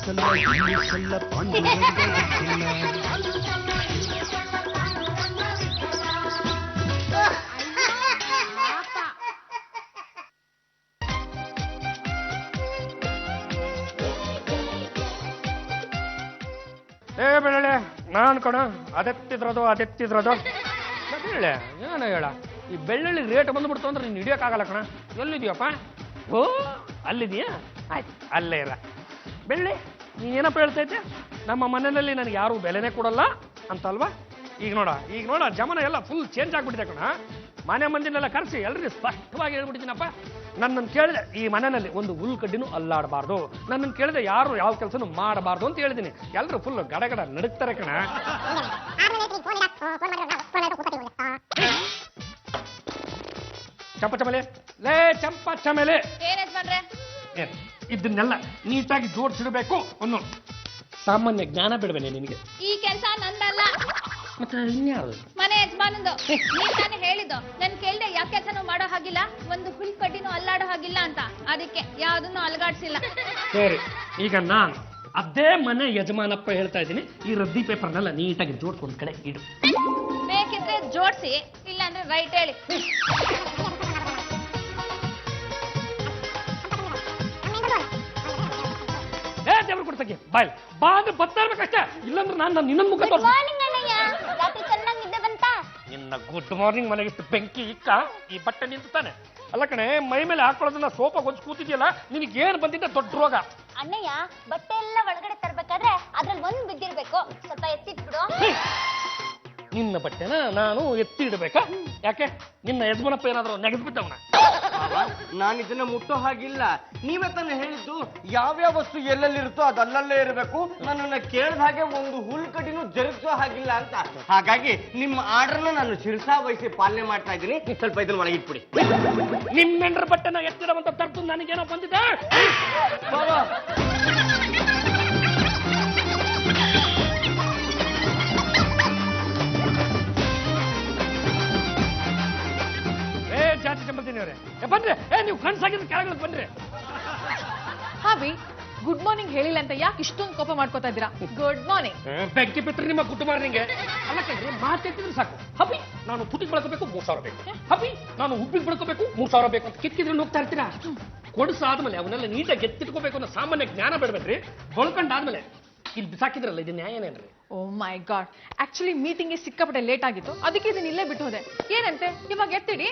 ಸಲ ಇಲ್ಲಿ ಸಲ ಪಾಂಡುರಂಗ ಗೊತ್ತಿಲ್ಲ. ಬೆಳೆ ನಾನು ಕಣ ಅದೆತ್ತಿದ್ರದು ಹೇಳ ಏನು ಹೇಳ ಈ ಬೆಳ್ಳುಳ್ಳಿ ರೇಟ್ ಬಂದ್ಬಿಡ್ತು ಅಂದ್ರೆ ನೀನು ಹಿಡಿಯೋಕ್ಕಾಗಲ್ಲ ಕಣ. ಎಲ್ಲಿದೆಯಪ್ಪ? ಓ ಅಲ್ಲಿದೆಯಾ? ಆಯ್ತು ಅಲ್ಲೇ ಇರ. ಬೆಳ್ಳಿ ನೀನೇನಪ್ಪ ಹೇಳ್ತೈತೆ? ನಮ್ಮ ಮನೆಯಲ್ಲಿ ನನಗೆ ಯಾರು ಬೆಲೆನೇ ಕೊಡಲ್ಲ ಅಂತಲ್ವಾ? ಈಗ ನೋಡ ಜಮನ ಎಲ್ಲ ಫುಲ್ ಚೇಂಜ್ ಆಗ್ಬಿಟ್ಟಿದೆ ಕಣ. ಮನೆ ಮಂದಿನೆಲ್ಲ ಕರೆಸಿ ಎಲ್ರಿಗೂ ಸ್ಪಷ್ಟವಾಗಿ ಹೇಳ್ಬಿಟ್ಟಿದ್ದೀನಪ್ಪ. ನನ್ನನ್ನು ಕೇಳಿದೆ ಈ ಮನೆಯಲ್ಲಿ ಒಂದು ಹುಲ್ಕಡ್ಡಿನೂ ಅಲ್ಲಾಡಬಾರ್ದು, ನನ್ನನ್ನು ಕೇಳಿದೆ ಯಾರು ಯಾವ ಕೆಲಸನೂ ಮಾಡಬಾರ್ದು ಅಂತ ಹೇಳಿದ್ದೀನಿ. ಎಲ್ಲರೂ ಫುಲ್ ಗಡಗಡ ನಡುಕ್ತಾರೆ ಕಣ. ಚಂಪಚಮೇಲೆ ಇದನ್ನೆಲ್ಲ ನೀಟಾಗಿ ಜೋಡಿಸಿಡಬೇಕು ಅನ್ನೋ ಸಾಮಾನ್ಯ ಜ್ಞಾನ ಬಿಡಬೇನೆ ನಿನಗೆ. ಈ ಕೆಲಸ ನಂದಲ್ಲ, ಮತ್ತೆ ಇನ್ಯಾರು? ಮನೆ ಯಜಮಾನಂದು. ನೀನ್ ತಾನೇ ಹೇಳಿದ್ದು ನನ್ ಕೇಳ್ದೆ ಯಾವ ಕೆಲಸನೂ ಮಾಡೋ ಹಾಗಿಲ್ಲ, ಒಂದು ಹುಲ್ ಕಡ್ಡಿನೂ ಅಲ್ಲಾಡೋ ಹಾಗಿಲ್ಲ ಅಂತ. ಅದಕ್ಕೆ ಯಾವ್ದನ್ನು ಅಲ್ಗಾಡ್ಸಿಲ್ಲ. ಸರಿ, ಈಗ ನಾನು ಅದೇ ಮನೆ ಯಜಮಾನಪ್ಪ ಹೇಳ್ತಾ ಇದ್ದೀನಿ, ಈ ರದ್ದಿ ಪೇಪರ್ನೆಲ್ಲ ನೀಟಾಗಿ ಜೋಡ್ಕೊಂಡ್ ಕಡೆ ಇಡು. ಬೇಕಿದ್ರೆ ಜೋಡ್ಸಿ, ಇಲ್ಲ ಅಂದ್ರೆ ರೈಟ್ ಹೇಳಿ. ದೇವ್ರು ಕೊಡ್ತಕ್ಕೆ ಬಾಯ್ ಬಾ ಅಂದ್ರೆ ಬರ್ತಾ ಇರ್ಬೇಕಷ್ಟೇ, ಇಲ್ಲಾಂದ್ರೆ ನಾನು ನಿನ್ನ ಮುಖ ನಿನ್ನ ಗುಡ್ ಮಾರ್ನಿಂಗ್ ಮನೆಗೆ ಇಷ್ಟು ಬೆಂಕಿ ಇಕ್ಕ ಈ ಬಟ್ಟೆ ನಿಂತಾನೆ. ಅಲ್ಲ ಕಣೆ, ಮೈ ಮೇಲೆ ಹಾಕೊಳ್ಳೋದನ್ನ ಸೋಪ ಗೊಜ್ಜು ಕೂತಿದ್ಯಲ್ಲ, ನಿನಗೆ ಏನು ಬಂದಿದ್ದ ದೊಡ್ಡ ರೋಗ. ಅಣ್ಣಯ್ಯ, ಬಟ್ಟೆ ಎಲ್ಲ ಒಳಗಡೆ ತರ್ಬೇಕಾದ್ರೆ ಅದ್ರಲ್ಲಿ ಒಂದ್ ಬಿದ್ದಿರ್ಬೇಕು, ಸ್ವಲ್ಪ ಎತ್ತಿಟ್ಬಿಡು. ನಿನ್ನ ಬಟ್ಟೆನ ನಾನು ಎತ್ತಿ ಇಡಬೇಕಾ? ಯಾಕೆ ನಿನ್ನ ಯಜಮಾನಪ್ಪ ಏನಾದ್ರು ನೆಗೆದು ಬಿದ್ದವನ? ನಾನು ಇದನ್ನ ಮುಟ್ಟೋ ಹಾಗಿಲ್ಲ. ನೀವೇ ತಾನೇ ಹೇಳಿದ್ದು ಯಾವ್ಯಾವ ವಸ್ತು ಎಲ್ಲೆಲ್ಲಿರುತ್ತೋ ಅದು ಅಲ್ಲಲ್ಲೇ ಇರಬೇಕು, ನನ್ನನ್ನ ಕೇಳಿದ ಹಾಗೆ ಒಂದು ಹುಲ್ ಕಡ್ಡಿನೂ ಜರುಗಿಸೋ ಹಾಗಿಲ್ಲ ಅಂತ. ಹಾಗಾಗಿ ನಿಮ್ಮ ಆರ್ಡರ್ನ ನಾನು ಶಿರಸಾ ವಹಿಸಿ ಪಾಲನೆ ಮಾಡ್ತಾ ಇದ್ದೀನಿ. ಸ್ವಲ್ಪ ಇದನ್ನ ಒಳಗಿಟ್ಬಿಡಿ. ನಿಮ್ಮೆಂಡ್ರ ಬಟ್ಟೆನ ಎತ್ತಿಡುವಂತ ತರ್ತು ನನಗೇನೋ ಬಂದಿದೆ. ಜಾತಿ ಚಂಬರ್ತೀನಿ ಅವರೇ, ಬನ್ರಿ. ನೀವು ಕನ್ಸಾಗಿದ್ರೆ ಕೆಳಗಡೆ ಬನ್ರಿ. ಹಾವಿ, ಗುಡ್ ಮಾರ್ನಿಂಗ್ ಹೇಳಿಲ್ಲ ಅಂತ ಯಾಕೆ ಇಷ್ಟೊಂದು ಕೋಪ ಮಾಡ್ಕೋತಾ ಇದ್ದೀರಾ? Good morning. ಬೆಂಕಿ ಬಿಟ್ಟರೆ ನಿಮ್ಮ ಗುಡ್ ಮಾರ್ನಿಂಗ್ ಅಲ್ಲ ಕಣ್ರಿ, ಮಾತಾಡ್ತಿದ್ರೆ ಸಾಕು. ಹಬ್ಬಿ ನಾನು ಪುಟಿಗೆ ಬೆಳ್ಕೋಬೇಕು 3000 ಬೇಕು, ಹಬ್ಬಿ ನಾನು ಉಪ್ಪಿಗೆ ಬೆಳ್ಕೋಬೇಕು 3000 ಬೇಕು ಅಂತ ಕಿತ್ತಿದ್ರೆ ಹೋಗ್ತಾ ಇರ್ತೀರಾ? ಕೊಡಿಸಾದ್ಮೇಲೆ ಅವನ್ನೆಲ್ಲ ನೀಟಾಗಿ ಎತ್ತಿಟ್ಕೋಬೇಕು ಅನ್ನೋ ಸಾಮಾನ್ಯ ಜ್ಞಾನ ಬೇಡಬೇಡ್ರಿ. ಹೊಳ್ಕೊಂಡಾದ್ಮೇಲೆ ಇಲ್ಲಿ ಬಿಸಾಕಿದ್ರಲ್ಲ, ಇದು ನ್ಯಾಯ ಏನೇನ್ರಿ? ಓ ಮೈ ಗಾಡ್, ಆಕ್ಚುಲಿ ಮೀಟಿಂಗ್ಗೆ ಸಿಕ್ಕಾಪಟ್ಟೆ ಲೇಟ್ ಆಗಿತ್ತು, ಅದಕ್ಕೆ ಇದನ್ನ ಇಲ್ಲೇ ಬಿಟ್ಟು ಹೋದೆ. ಏನಂತೆ, ಇವಾಗ ಎತ್ತಿಡಿ.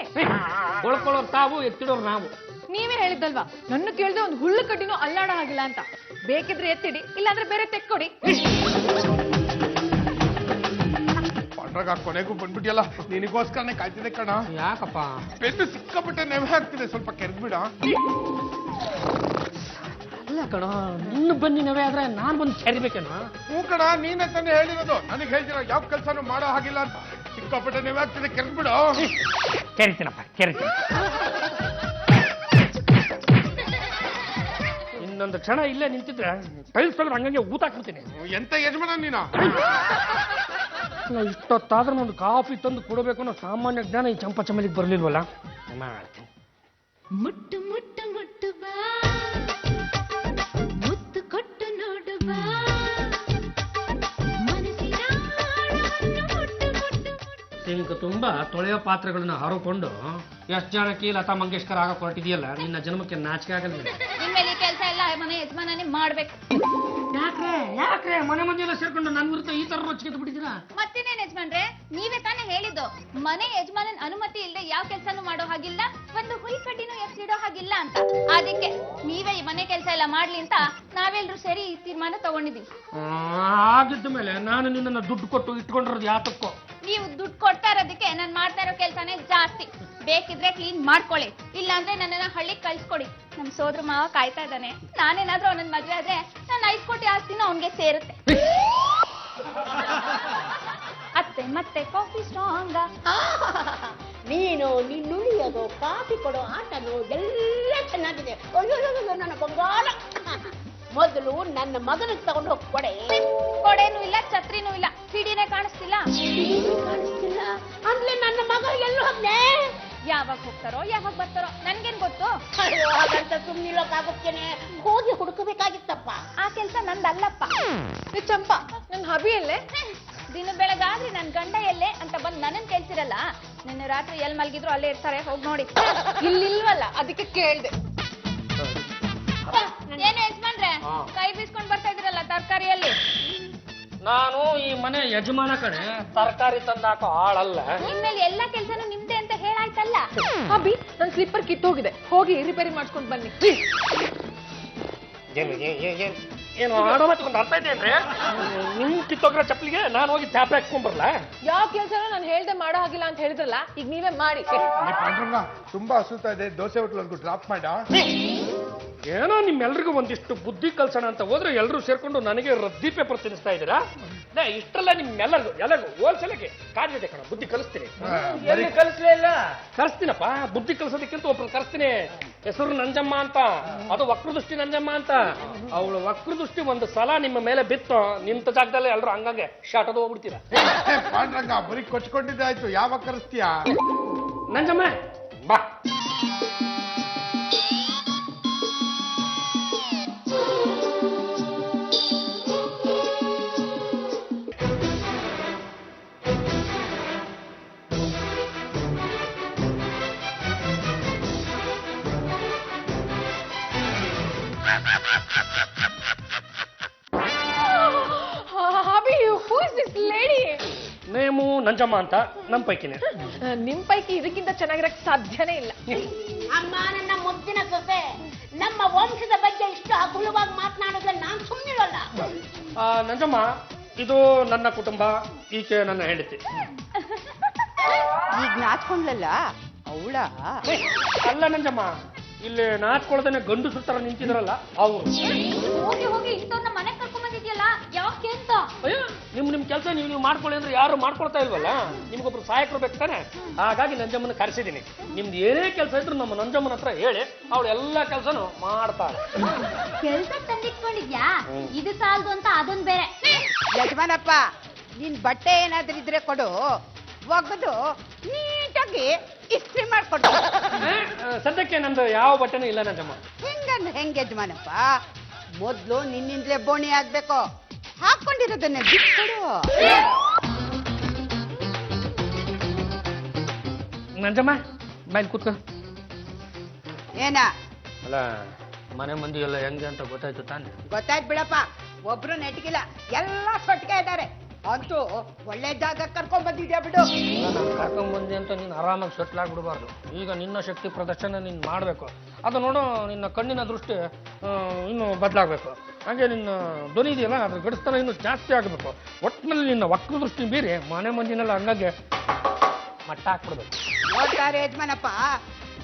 ಹೊಳ್ಕೊಳ್ಳೋರು ತಾವು, ಎತ್ತಿಡೋರು ನಾವು. ನೀವೇ ಹೇಳಿದ್ದಲ್ವಾ, ನನ್ನ ಕೇಳಿದ್ರೆ ಒಂದು ಹುಲ್ಲು ಕಡ್ಡಿನೂ ಅಲ್ಲಾಡೋ ಹಾಗಿಲ್ಲ ಅಂತ. ಬೇಕಿದ್ರೆ ಎತ್ತಿಡಿ, ಇಲ್ಲಾಂದ್ರೆ ಬೇರೆ ತೆಕ್ಕೊಡಿ. ಕೊನೆಗೂ ಬಂದ್ಬಿಟ್ಟಿಯಲ್ಲ, ನಿನಗೋಸ್ಕರನೇ ಕಾಯ್ತಿದೆ ಕಣ. ಯಾಕಪ್ಪ? ಪೆನ್ನು ಸಿಕ್ಕಾಪಟ್ಟೆ ನೆವೆ ಹಾಕ್ತಿದೆ, ಸ್ವಲ್ಪ ಕೆರೆದ್ಬಿಡ. ಅಲ್ಲ ಕಣ, ನಿನ್ನ ಬನ್ನಿ ನವೆ ಆದ್ರೆ ನಾನ್ ಬಂದು ಕೆರಿಬೇಕೇನೋ? ಹೂ ಕಣ, ನೀನೇ ತಾನೇ ಹೇಳಿರೋದು ನನಗೆ ಹೇಳ್ತೀರ ಯಾವ ಕೆಲಸನೂ ಮಾಡೋ ಹಾಗಿಲ್ಲ ಅಂತ. ಸಿಕ್ಕಾಪಟ್ಟೆ ನೆವೆ ಆಗ್ತಿದೆ, ಕೆರೆದ್ಬಿಡು. ಕೆರಿತೀನಪ್ಪ, ಕೆರಿತೀನಿ. ಇನ್ನೊಂದು ಕ್ಷಣ ಇಲ್ಲೇ ನಿಂತಿದ್ರೆ ಟೈಲ್ಸ್ ಮೇಲೆ ಹಂಗಂಗೆ ಊತಾಕ್ಬಿಡ್ತೀನಿ. ಎಂತ ಯಜಮಾನ ನೀನು? ಇಷ್ಟೊತ್ತಾದ್ರೂ ಒಂದು ಕಾಫಿ ತಂದು ಕೊಡಬೇಕು ಅನ್ನೋ ಸಾಮಾನ್ಯ ಜ್ಞಾನ ಈ ಚಂಪಚಮೇಲಿಗೆ ಬರ್ಲಿಲ್ವಲ್ಲ. ಮಾಡ್ತೀನಿ. ಮುಟ್ಟು ಮುಟ್ಟು ಮುಟ್ಟು ಬಾ, ಮುತ್ತು ಕೊಟ್ಟು ನೋಡು ಬಾ, ಮನಸ್ಸಿನ ಮುಟ್ಟು ಮುಟ್ಟು. ಸಿಂಕ್ ತುಂಬಾ ತೊಳೆಯೋ ಪಾತ್ರೆಗಳನ್ನ ಹರಕೊಂಡು ಎಷ್ಟು ಜನಕ್ಕೆ ಲತಾ ಮಂಗೇಶ್ಕರ್ ಆಗ ಹೊರಟಿದೆಯಲ್ಲ, ನಿನ್ನ ಜನ್ಮಕ್ಕೆ ನಾಚಿಕೆ ಆಗಲ್ಲ. ನಿಮ್ಮೇಲೆ ಕೆಲಸ ಎಲ್ಲ ಮನೆ ಯಜಮಾನನೇ ಮಾಡ್ಬೇಕು. ಯಾಕ್ರೆ ಮನೆ ಮಂದಿ ಎಲ್ಲ ಸೇರ್ಕೊಂಡು ನನ್ನ ವಿರುದ್ಧ ಈ ತರ ರೊಚ್ಚಿಗೆ ಬಿಟ್ಟಿದ್ದೀರಾ? ಮತ್ತೇನೇನ್ ಯಜಮಾನ್ರೆ, ನೀವೇ ತಾನೇ ಹೇಳಿದ್ದು ಮನೆ ಯಜಮಾನನ್ ಅನುಮತಿ ಇಲ್ಲದೆ ಯಾವ ಕೆಲಸನೂ ಮಾಡೋ ಹಾಗಿಲ್ಲ, ಒಂದು ಹುಲ್ ಕಡ್ಡಿನೂ ಎತ್ತಿಡೋ ಹಾಗಿಲ್ಲ ಅಂತ. ಅದಕ್ಕೆ ನೀವೇ ಈ ಮನೆ ಕೆಲಸ ಎಲ್ಲ ಮಾಡ್ಲಿ ಅಂತ ನಾವೆಲ್ಲರೂ ಸೇರಿ ಈ ತೀರ್ಮಾನ ತಗೊಂಡಿದೀವಿ. ಆಗಿದ್ದ ಮೇಲೆ ನಾನು ನಿನ್ನ ದುಡ್ಡು ಕೊಟ್ಟು ಇಟ್ಕೊಂಡಿರೋದು ಯಾತಕ್ಕೋ? ನೀವು ದುಡ್ಡು ಕೊಡ್ತಾ ಇರೋದಕ್ಕೆ ನಾನು ಮಾಡ್ತಾ ಇರೋ ಕೆಲಸನೇ ಜಾಸ್ತಿ. ಬೇಕಿದ್ರೆ ಕ್ಲೀನ್ ಮಾಡ್ಕೊಳ್ಳಿ, ಇಲ್ಲಾಂದ್ರೆ ನನ್ನನ್ನ ಹಳ್ಳಿಗೆ ಕಳ್ಸ್ಕೊಡಿ. ನಮ್ ಸೋದ್ರ ಮಾವ ಕಾಯ್ತಾ ಇದ್ದಾನೆ. ನಾನೇನಾದ್ರೂ ಅವನನ್ನ ಮದ್ವೆ ಆದ್ರೆ ನಾನು 5 ಕೋಟಿ ಆಸ್ತಿನೂ ಅವನ್ಗೆ ಸೇರುತ್ತೆ. ಅತ್ತೆ ಮತ್ತೆ ಕಾಫಿ ಸ್ಟ್ರಾಂಗ. ನೀನು ನಿನ್ನುಳಿಯೋದು, ಕಾಫಿ ಕೊಡೋ ಆಟನು ಎಲ್ಲ ಚೆನ್ನಾಗಿದೆ. ಅಯ್ಯೋ ನನ್ನ ಬಂಗಾರ. ಮೊದಲು ನನ್ನ ಮಗನಿಗೆ ತಗೊಂಡು ಹೋಗಿ ಕೊಡೆ. ಕೊಡೇನೂ ಇಲ್ಲ, ಛತ್ರಿನೂ ಇಲ್ಲ, ಹಿಡಿನೇ ಕಾಣಿಸ್ತಿಲ್ಲ. ಕಾಣಿಸ್ತಿಲ್ಲ ಅಂದ್ರೆ ನನ್ನ ಮಗ ಎಲ್ಲೂ ಹೋಗ್ನೆ? ಯಾವಾಗ ಹೋಗ್ತಾರೋ ಯಾವಾಗ ಬರ್ತಾರೋ ನನ್ಗೇನ್ ಗೊತ್ತು? ಅಯ್ಯೋ ಹಾಗಂತ ಸುಮ್ಮನಿರೋಕ್ಕಾಗುತ್ತೇನೆ, ಹೋಗಿ ಹುಡುಕಬೇಕಾಗಿತ್ತಪ್ಪ. ಆ ಕೆಲ್ಸ ನಂದಲ್ಲಪ್ಪ. ಏ ಚಂಪಾ, ನನ್ ಹಬಿಯಲ್ಲೇ? ದಿನ ಬೆಳಗಾದ್ರೆ ನನ್ ಗಂಡ ಎಲ್ಲೇ ಅಂತ ಬಂದ್ ನನ್ನನ್ ಕೇಳ್ತಿರಲ್ಲ. ನಿನ್ನೆ ರಾತ್ರಿ ಎಲ್ ಮಲ್ಗಿದ್ರು ಅಲ್ಲೇ ಇರ್ತಾರೆ, ಹೋಗ್ ನೋಡಿ. ಇಲ್ಲಿಲ್ವಲ್ಲ, ಅದಕ್ಕೆ ಕೇಳ್ದೆ. ಏನು ಯಜಮಾನ್ರೆ, ಕೈ ಬೀಸ್ಕೊಂಡ್ ಬರ್ತಾ ಇದ್ರಲ್ಲ ತರಕಾರಿಯಲ್ಲಿ? ನಾನು ಈ ಮನೆ ಯಜಮಾನ ಕಣೆ, ತರಕಾರಿ ತಂದಾಕೋ ಆಳಲ್ಲ. ಇನ್ಮೇಲೆ ಎಲ್ಲಾ ಕೆಲ್ಸನೂ ನಿಮ್ದೆ ಅಂತ ಹೇಳಾಯ್ತಲ್ಲ. ಹಬಿ, ನನ್ ಸ್ಲಿಪ್ಪರ್ ಕಿತ್ತೋಗಿದೆ, ಹೋಗಿ ರಿಪೇರಿ ಮಾಡ್ಕೊಂಡ್ ಬನ್ನಿ. ಏನು ಆಡೋ ಮಾತ್ಕೊಂಡು ಅರ್ಥ ಐತೆ ಅಂದ್ರೆ ನಿಮ್ ಕಿತ್ತೋಗ್ರ ಚಪ್ಪಲಿಗೆ ನಾನು ಹೋಗಿ ಚಾಪೆ ಹಾಕ್ಕೊಂಡ್ಬರ್ಲ? ಯಾವ ಕೆಲ್ಸನೂ ನಾನು ಹೇಳ್ದೆ ಮಾಡೋ ಹಾಗಿಲ್ಲ ಅಂತ ಹೇಳಿದ್ರಲ್ಲ, ಈಗ ನೀವೇ ಮಾಡಿ. ಪಾಂಡ್ರಂಗ ತುಂಬಾ ಹಸುತ್ತಾ ಇದೆ, ದೋಸೆ ಹೋಟ್ಲೊಂದು ಡ್ರಾಪ್ ಮಾಡ. ಏನೋ ನಿಮ್ಮೆಲ್ರಿಗೂ ಒಂದಿಷ್ಟು ಬುದ್ಧಿ ಕಲ್ಸೋಣ ಅಂತ ಹೋದ್ರೆ ಎಲ್ಲರೂ ಸೇರ್ಕೊಂಡು ನನಗೆ ರದ್ದಿ ಪೇಪರ್ ತಿನ್ನಿಸ್ತಾ ಇದ್ದೀರಾ? ಇಷ್ಟೆಲ್ಲ ಎಲ್ಲರಿಗೂ ಹೋಲ್ಸಲಕ್ಕೆ ಕಾದಿದೆ ಕಣ, ಬುದ್ಧಿ ಕಲಿಸ್ತೀನಿ. ಎಲ್ಲಿ ಕಲಿಸ್ಲೇ ಇಲ್ಲ? ಕಲಿಸ್ತೀನಪ್ಪ, ಬುದ್ಧಿ ಕಲಿಸೋದಕ್ಕಿಂತ ಒಬ್ರು ಕಲಿಸ್ತೀನಿ. ಹೆಸರು ನಂಜಮ್ಮ ಅಂತ, ಅದು ವಕ್ರದೃಷ್ಟಿ ನಂಜಮ್ಮ ಅಂತ. ಅವಳು ವಕ್ರದೃಷ್ಟಿ ಒಂದು ಸಲ ನಿಮ್ಮ ಮೇಲೆ ಬಿತ್ತು, ನಿಂತ ಜಾಗದಲ್ಲಿ ಎಲ್ಲರೂ ಹಂಗಂಗೆ ಶಾಟದ ಹೋಗ್ಬಿಡ್ತೀರಾ. ಪಾಂಡ್ರಂಗ ಬರೀ ಕೊಚ್ಕೊಂಡಿದ್ದೆ ಆಯ್ತು, ಯಾವಾಗ ಕರೆಸ್ತೀಯಾ? ನಂಜಮ್ಮ ಬಾ. Hubby, who is this lady? Name Nanjamma ಅಂತ, ನಮ್ ಪೈಕಿನೇ. ನಿಮ್ ಪೈಕಿ ಇದಕ್ಕಿಂತ ಚೆನ್ನಾಗಿರಕ್ ಸಾಧ್ಯನೇ ಇಲ್ಲ. ಅಮ್ಮ, ನನ್ನ ಮುದ್ದಿನ ಸೊಸೆ, ನಮ್ಮ ವಂಶದ ಬಗ್ಗೆ ಇಷ್ಟು ಹಗುರವಾಗಿ ಮಾತನಾಡಿದ್ರೆ ನಾನ್ ಸುಮ್ಮನಿರಲ್ಲ. ನಂಜಮ್ಮ, ಇದು ನನ್ನ ಕುಟುಂಬ, ಈಕೆ ನನ್ನ ಹೆಂಡತಿ. ಈಗ ನಾಚ್ಕೊಂಡ್ಲಲ್ಲ ಅವಳ? ಅಲ್ಲ ನಂಜಮ್ಮ, ಇಲ್ಲಿ ನಾಚ್ಕೊಳ್ದೇನೆ ಗಂಡು ಸುತ್ತರ ನಿಂತಿದ್ರಲ್ಲ ಅವರು. ಹೋಗಿ ಹೋಗಿ ಇಂಥವ್ರನ್ನ ಮನೆ ಕರ್ಕೊಂಡ್ ಬಂದಿದ್ಯಲ್ಲ, ಯಾಕೆ ಅಂತ? ಅಯ್ಯೋ, ನಿಮ್ ಕೆಲಸ ನೀವು ಮಾಡ್ಕೊಳ್ಳಿ ಅಂದ್ರೆ ಯಾರು ಮಾಡ್ಕೊಳ್ತಾ ಇಲ್ವಲ್ಲ, ನಿಮ್ಗೊಬ್ರು ಸಹಾಯಕರು ಬೇಕು ತಾನೆ. ಹಾಗಾಗಿ ನಂಜಮ್ಮನ ಕರೆಸಿದ್ದೀನಿ. ನಿಮ್ದು ಏನೇ ಕೆಲಸ ಇದ್ರು ನಮ್ಮ ನಂಜಮ್ಮನ ಹತ್ರ ಹೇಳಿ, ಅವಳು ಎಲ್ಲಾ ಕೆಲಸನೂ ಮಾಡ್ತಾಳೆ. ಕೆಲ್ಸ ತಂದಿಟ್ಕೊಂಡಿದ್ಯಾ? ಇದು ಸಾಲದು ಅಂತ ಅದೊಂದ್ ಬೇರೆ. ಯಜಮಾನಪ್ಪ, ನಿನ್ ಬಟ್ಟೆ ಏನಾದ್ರೂ ಇದ್ರೆ ಕೊಡು, ಒಗೆದು ನೀಟಾಗಿ ಇಸ್ತ್ರಿ ಮಾಡ್ಕೊಡು. ಸದ್ಯಕ್ಕೆ ನಂದು ಯಾವ ಬಟ್ಟೆನೂ ಇಲ್ಲ ನಂಜಮ್ಮ. ಹೆಂಗ್ ಯಜಮಾನಪ್ಪ? ಮೊದ್ಲು ನಿನ್ನಿಂದಲೇ ಬೋಣಿ ಆಗ್ಬೇಕು, ಹಾಕೊಂಡಿರೋದನ್ನ ಬಿಟ್ಕೊಡು. ನಂಜಮ್ಮ ಬಾಯ್ ಕೂತ್ಕೋ. ಏನ? ಅಲ್ಲ, ಮನೆ ಮಂದಿ ಎಲ್ಲ ಹೆಂಗೆ ಅಂತ ಗೊತ್ತಾಯ್ತು ತಾನೆ? ಗೊತ್ತಾಯ್ತು ಬಿಡಪ್ಪ, ಒಬ್ರು ನೆಟ್ಗಿಲ್ಲ, ಎಲ್ಲ ಸೊಟ್ಟಿಗೆ ಇದ್ದಾರೆ. ಅಂತೂ ಒಳ್ಳೆ ಜಾಗ ಕರ್ಕೊಂಡ್ ಬಂದಿದ್ಯಾ ಬಿಡು. ನಾನು ಕರ್ಕೊಂಡ್ ಬಂದೆ ಅಂತ ನೀನು ಆರಾಮಾಗಿ ಸೆಟ್ಲ್ ಆಗ್ಬಿಡ್ಬಾರ್ದು. ಈಗ ನಿನ್ನ ಶಕ್ತಿ ಪ್ರದರ್ಶನ ನೀನು ಮಾಡಬೇಕು. ಅದು ನೋಡು, ನಿನ್ನ ಕಣ್ಣಿನ ದೃಷ್ಟಿ ಇನ್ನೂ ಬದಲಾಗಬೇಕು. ಹಾಗೆ ನಿನ್ನ ಧ್ವನಿ ಇದೆಯಲ್ಲ, ಅದ್ರ ಗಡಿಸ್ತಾನ ಇನ್ನೂ ಜಾಸ್ತಿ ಆಗಬೇಕು. ಒಟ್ಟಿನಲ್ಲಿ ನಿನ್ನ ವಕ್ರ ದೃಷ್ಟಿ ಬೀರಿ ಮನೆ ಮಂದಿನೆಲ್ಲ ಹಂಗಾಗಿ ಮಟ್ಟ ಹಾಕ್ಬಿಡ್ಬೇಕು. ನೋಡ್ತಾರೆ ಯಜಮಾನಪ್ಪ,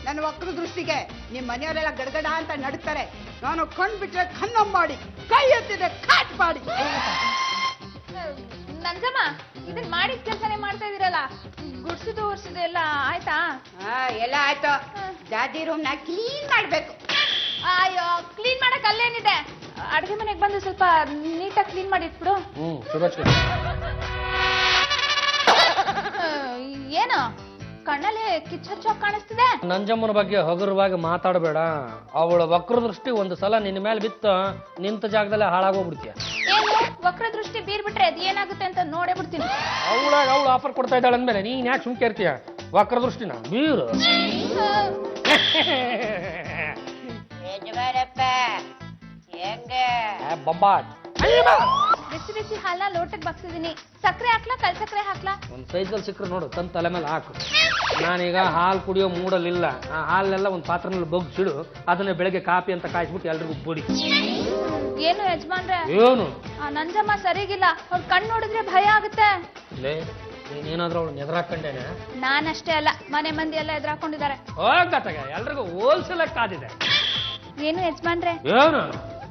ನನ್ನ ವಕ್ರ ದೃಷ್ಟಿಗೆ ನಿಮ್ ಮನೆಯವರೆಲ್ಲ ಗಡಗಡ ಅಂತ ನಡುತ್ತಾರೆ. ನಾನು ಕಣ್ ಬಿಟ್ರೆ ಕಣ್ಣು ಮಾಡಿ, ಕೈ ಎತ್ತಿದ್ರೆ ಕಾಟ್ ಮಾಡಿ. ನಂಜಮ್ಮ, ಇದನ್ ಮಾಡಿದ ಕೆಲ್ಸನೇ ಮಾಡ್ತಾ ಇದೀರಲ್ಲ, ಗುಡ್ಸುದು ಒರ್ಸುದು ಎಲ್ಲ ಆಯ್ತಾ? ಎಲ್ಲ ಆಯ್ತು. ಜಾತಿ ರೂಮ್ ನ ಕ್ಲೀನ್ ಮಾಡ್ಬೇಕು. ಅಯ್ಯೋ, ಕ್ಲೀನ್ ಮಾಡಕ್ ಅಲ್ಲೇನಿದೆ? ಅಡ್ಗೆ ಮನೆಗ್ ಬಂದು ಸ್ವಲ್ಪ ನೀಟಾಗಿ ಕ್ಲೀನ್ ಮಾಡಿ ಇಟ್ಬಿಡು. ಏನು ಕಣ್ಣಲ್ಲಿ ಕಿಚ್ಚಚ್ಚೋಕ್ ಕಾಣಿಸ್ತಿದೆ? ನಂಜಮ್ಮನ ಬಗ್ಗೆ ಹಗುರವಾಗಿ ಮಾತಾಡಬೇಡ. ಅವಳ ವಕ್ರ ದೃಷ್ಟಿ ಒಂದು ಸಲ ನಿನ್ನ ಮೇಲೆ ಬಿತ್ತು, ನಿಂತ ಜಾಗದಲ್ಲೇ ಹಾಳಾಗೋಗ್ಬಿಡ್ತೀಯ. ಏನು ವಕ್ರ ದೃಷ್ಟಿ ಬೀರ್ಬಿಟ್ರೆ ಅದ್ ಏನಾಗುತ್ತೆ ಅಂತ ನೋಡೇ ಬಿಡ್ತೀನಿ. ಅವಳು ಆಫರ್ ಕೊಡ್ತಾ ಇದ್ದಾಳೆ ಅಂದ್ಮೇಲೆ ನೀನ್ ಯಾಕೆ ಸುಮ್ಕೆ ಇರ್ತೀಯ? ವಕ್ರ ದೃಷ್ಟಿನ ಬೀರು. ಯಜಮಾನಪ್ಪ, ಹೆಂಗೆ? ಬೊಂಬಾಟ್. ಬಿಸಿ ಬಿಸಿ ಹಾಲ್ನ ಲೋಟಕ್ಕೆ ಬಗ್ಸಿದೀನಿ. ಸಕ್ಕರೆ ಹಾಕ್ಲಾ, ಕಲ್ ಸಕ್ಕರೆ ಹಾಕ್ಲಾ? ಒಂದ್ ಸೈಜಲ್ಲಿ ಸಿಕ್ಕರೆ ನೋಡು, ತನ್ನ ತಲೆ ಮೇಲೆ ಹಾಕು. ನಾನೀಗ ಹಾಲು ಕುಡಿಯೋ ಮೂಡಲ್ಲಿಲ್ಲ. ಆ ಹಾಲೆಲ್ಲ ಒಂದು ಪಾತ್ರೆನಲ್ಲಿ ಬಗ್ಸಿಡು, ಅದನ್ನ ಬೆಳಗ್ಗೆ ಕಾಪಿ ಅಂತ ಕಾಯಿಸ್ಬಿಟ್ಟು ಎಲ್ರಿಗೂ ಬುಡಿ. ಏನು ಯಜಮಾನ್ರೆ, ಏನು ಆ ನಂಜಮ್ಮ ಸರಿಗಿಲ್ಲ. ಅವ್ರ ಕಣ್ಣು ನೋಡಿದ್ರೆ ಭಯ ಆಗುತ್ತೆ. ನೀನೇನಾದ್ರೂ ಅವಳು ಎದುರಾಕೊಂಡೇನೆ? ನಾನಷ್ಟೇ ಅಲ್ಲ, ಮನೆ ಮಂದಿ ಎಲ್ಲ ಎದುರಾಕೊಂಡಿದ್ದಾರೆ. ಹೋಗತ್ತಾಗ ಎಲ್ರಿಗೂ ಹೋಲ್ಸೆಲ್ಲ ಕಾದಿದೆ. ಏನು ಯಜಮಾನ್ರೆ? ಏನು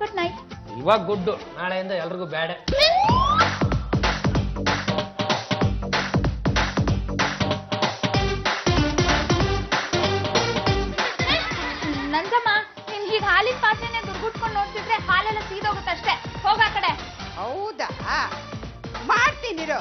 ಗುಡ್ ನೈಟ್. ಇವಾಗ ಗುಡ್ಡು, ನಾಳೆಯಿಂದ ಎಲ್ರಿಗೂ ಬೇಡ. ನಂಜಮ್ಮ, ನೀನ್ ಹೀಗೆ ಹಾಲಿನ ಪಾತ್ರೆನೆ ದುರ್ಗುಟ್ಕೊಂಡು ನೋಡ್ತಿದ್ರೆ ಹಾಲೆಲ್ಲ ಸೀದೋಗುತ್ತಷ್ಟೇ. ಹೋಗ ಆ ಕಡೆ. ಹೌದಾ? ಮಾಡ್ತೀನಿರು.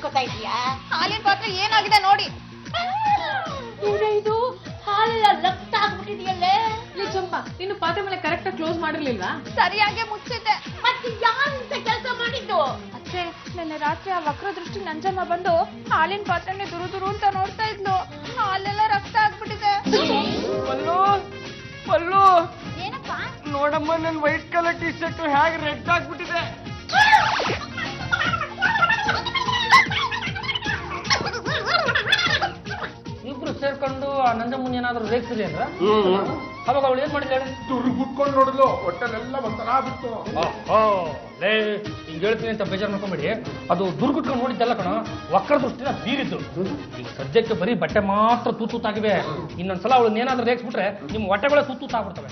ಅನ್ಕೋತಾ ಇದೀಯಾ? ಹಾಲಿನ ಪಾತ್ರೆ ಏನಾಗಿದೆ ನೋಡಿ. ಇದು ಹಾಲೆಲ್ಲ ರಕ್ತ ಆಗ್ಬಿಟ್ಟಿದೆಯಲ್ಲೇ. ಲೇ ಚಂಪಾ, ನೀನು ಪಾತ್ರೆ ಮೇಲೆ ಕರೆಕ್ಟ್ ಆಗಿ ಕ್ಲೋಸ್ ಮಾಡಿರ್ಲಿಲ್ವಾ? ಸರಿಯಾಗಿ ಮುಚ್ಚಿದ್ದೆ. ಮತ್ತೆ ಯಾರಂತ ಕೆಲಸ ಮಾಡಿದ್ದು? ಅತ್ತೆ, ನಿನ್ನೆ ರಾತ್ರಿ ಆ ವಕ್ರದೃಷ್ಟಿ ನಂಜಮ್ಮ ಬಂದು ಹಾಲಿನ ಪಾತ್ರೆನೆ ದುರು ದುರು ಅಂತ ನೋಡ್ತಾ ಇದ್ಲು. ಹಾಲೆಲ್ಲ ರಕ್ತ ಆಗ್ಬಿಟ್ಟಿದೆ. ಪಲ್ಲು ಪಲ್ಲು ಏನಪ್ಪ? ನೋಡಮ್ಮ, ನನ್ನ ವೈಟ್ ಕಲರ್ ಟೀ ಶರ್ಟ್ ಹೇಗೆ ರೆಡ್ ಆಗ್ಬಿಟ್ಟಿದೆ. ಇಬ್ರು ಸೇರ್ಕೊಂಡು ಆ ನಂಜಮ್ಮನ್ ಏನಾದ್ರು ರೇಗ್ಸಿರಿ ಅಂದ್ರ ಅವಾಗ ಅವಳು ಏನ್ ಮಾಡಿದ್ಲು ಹೇಳಿ? ದುರ್ಗುಟ್ಕೊಂಡು ನೋಡಿದ್ಲು, ಹೊಟ್ಟೆಲೆಲ್ಲ ಒಂಥರ ಬಿತ್ತು. ಲೇ, ಹಿಂಗ್ ಹೇಳ್ತೀನಿ ಅಂತ ಬೇಜಾರು ಮಾಡ್ಕೊಂಬೇಡಿ. ಅದು ದುರ್ಗುಟ್ಕೊಂಡು ನೋಡಿದ್ದಲ್ಲ ಕಣ, ವಕ್ರ ದೃಷ್ಟಿನ ಬೀರಿದ್ದು. ಈಗ ಸದ್ಯಕ್ಕೆ ಬರೀ ಬಟ್ಟೆ ಮಾತ್ರ ತೂತಾಗಿವೆ. ಇನ್ನೊಂದ್ಸಲ ಅವಳು ಏನಾದ್ರೂ ರೇಗ್ಸ್ಬಿಟ್ರೆ ನಿಮ್ ಹೊಟ್ಟೆಗಳೇ ತೂತಾಗ್ಬಿಡ್ತವೆ.